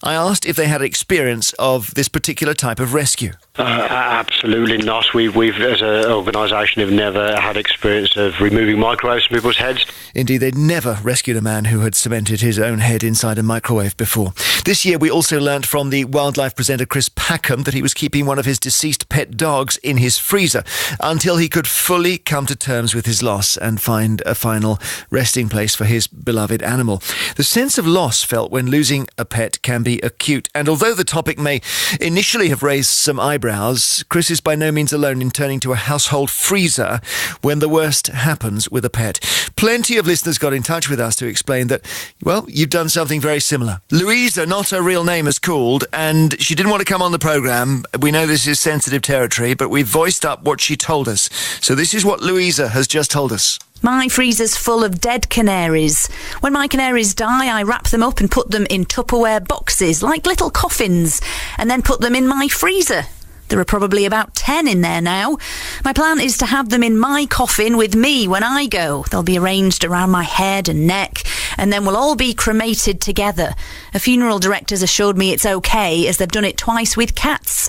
I asked if they had experience of this particular type of rescue. Absolutely not. We've as an organisation, have never had experience of removing microwaves from people's heads. Indeed, they'd never rescued a man who had cemented his own head inside a microwave before. This year, we also learnt from the wildlife presenter Chris Packham that he was keeping one of his deceased pet dogs in his freezer until he could fully come to terms with his loss and find a final resting place for his beloved animal. The sense of loss felt when losing a pet can be acute, and although the topic may initially have raised some eyebrows, Chris is by no means alone in turning to a household freezer when the worst happens with a pet. Plenty of listeners got in touch with us to explain that, well, you've done something very similar. Louisa, not her real name, has called, and she didn't want to come on the programme. We know this is sensitive territory, but we've voiced up what she told us. So this is what Louisa has just told us. My freezer's full of dead canaries. When my canaries die, I wrap them up and put them in Tupperware boxes, like little coffins, and then put them in my freezer. There are probably about 10 in there now. My plan is to have them in my coffin with me when I go. They'll be arranged around my head and neck, and then we'll all be cremated together. A funeral director's assured me it's okay, as they've done it twice with cats.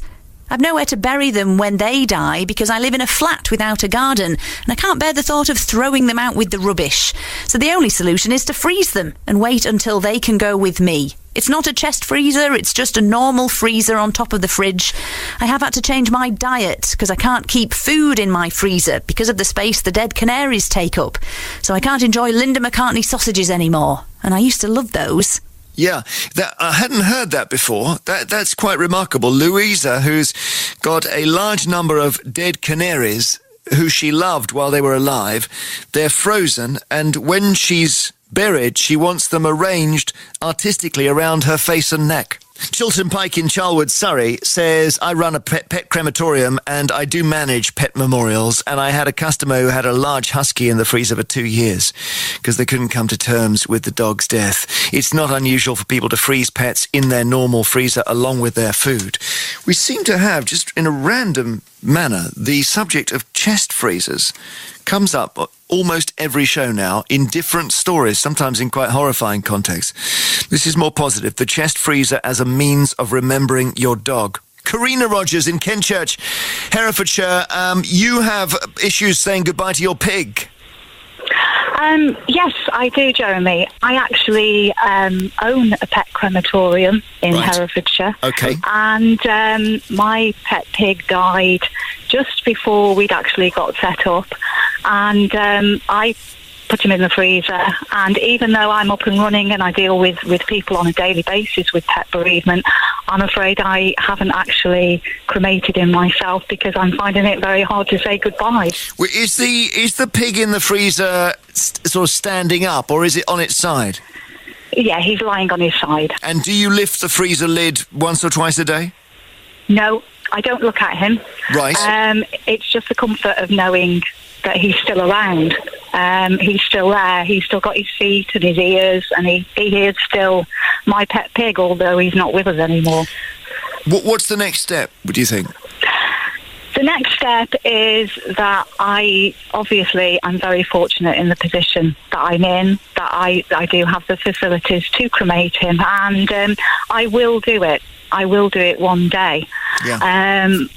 I've nowhere to bury them when they die because I live in a flat without a garden, and I can't bear the thought of throwing them out with the rubbish. So the only solution is to freeze them and wait until they can go with me. It's not a chest freezer, it's just a normal freezer on top of the fridge. I have had to change my diet because I can't keep food in my freezer because of the space the dead canaries take up. So I can't enjoy Linda McCartney sausages anymore, and I used to love those. Yeah, I hadn't heard that before. That's quite remarkable. Louisa, who's got a large number of dead canaries who she loved while they were alive, they're frozen, and when she's buried, she wants them arranged artistically around her face and neck. Chiltern Pike in Charlwood, Surrey, says, I run a pet crematorium and I do manage pet memorials, and I had a customer who had a large husky in the freezer for 2 years because they couldn't come to terms with the dog's death. It's not unusual for people to freeze pets in their normal freezer along with their food. We seem to have, just in a random manner, the subject of chest freezers comes up almost every show now in different stories, sometimes in quite horrifying contexts. This is more positive. The chest freezer as a means of remembering your dog. Karina Rogers in Kenchurch, Herefordshire. You have issues saying goodbye to your pig. Yes, I do, Jeremy. I actually own a pet crematorium in Herefordshire. Okay. And my pet pig died just before we'd actually got set up. And I put him in the freezer. And even though I'm up and running and I deal with people on a daily basis with pet bereavement, I'm afraid I haven't actually cremated him myself because I'm finding it very hard to say goodbye. Well, is the pig in the freezer sort of standing up, or is it on its side? Yeah, he's lying on his side. And do you lift the freezer lid once or twice a day? No, I don't look at him. Right. It's just the comfort of knowing that he's still around. He's still there. He's still got his feet and his ears, and he is still my pet pig, although he's not with us anymore. What's the next step, do you think? The next step is that I'm very fortunate in the position that I'm in, that I do have the facilities to cremate him, and I will do it. I will do it one day. Yeah.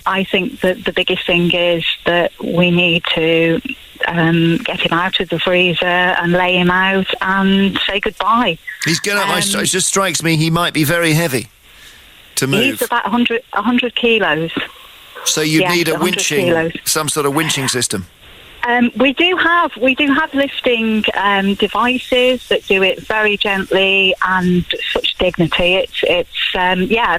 I think that the biggest thing is that we need to get him out of the freezer and lay him out and say goodbye. He's going to. It just strikes me he might be very heavy to move. He's about 100 kilos. So you need a winching, kilos. Some sort of winching system. We do have lifting devices that do it very gently and such dignity.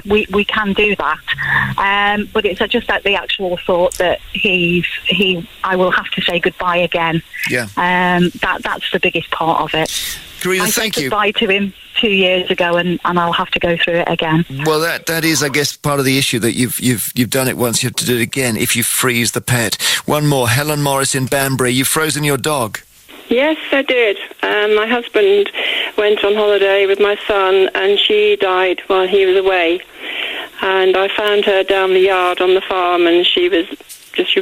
We can do that, but it's just that the actual thought that I will have to say goodbye again. Yeah, that's the biggest part of it. Karina, thank you. I said goodbye to him 2 years ago, and I'll have to go through it again. Well, that is, I guess, part of the issue, that you've done it once, you have to do it again if you freeze the pet. One more, Helen Morris in Banbury. You've frozen your dog. Yes, I did. My husband went on holiday with my son, and she died while he was away. And I found her down the yard on the farm, and she was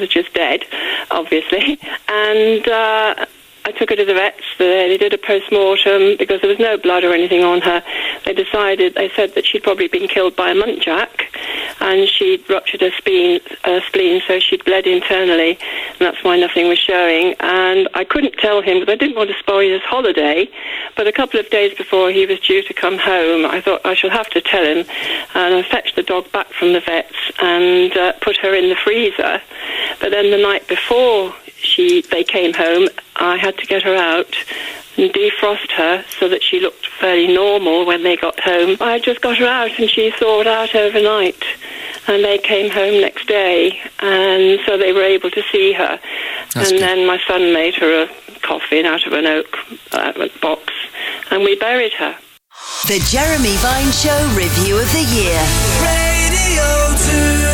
just dead, obviously. And I took her to the vets. They did a post-mortem because there was no blood or anything on her. They said that she'd probably been killed by a muntjac, and she'd ruptured her spleen, so she'd bled internally, and that's why nothing was showing. And I couldn't tell him because I didn't want to spoil his holiday, but a couple of days before he was due to come home, I thought I shall have to tell him, and I fetched the dog back from the vets and put her in the freezer. But then the night before they came home, I had to get her out and defrost her so that she looked fairly normal when they got home. I just got her out and she thawed out overnight, and they came home next day, and so they were able to see her. That's and good. Then my son made her a coffin out of an oak box, and we buried her. The Jeremy Vine Show Review of the Year. Radio 2.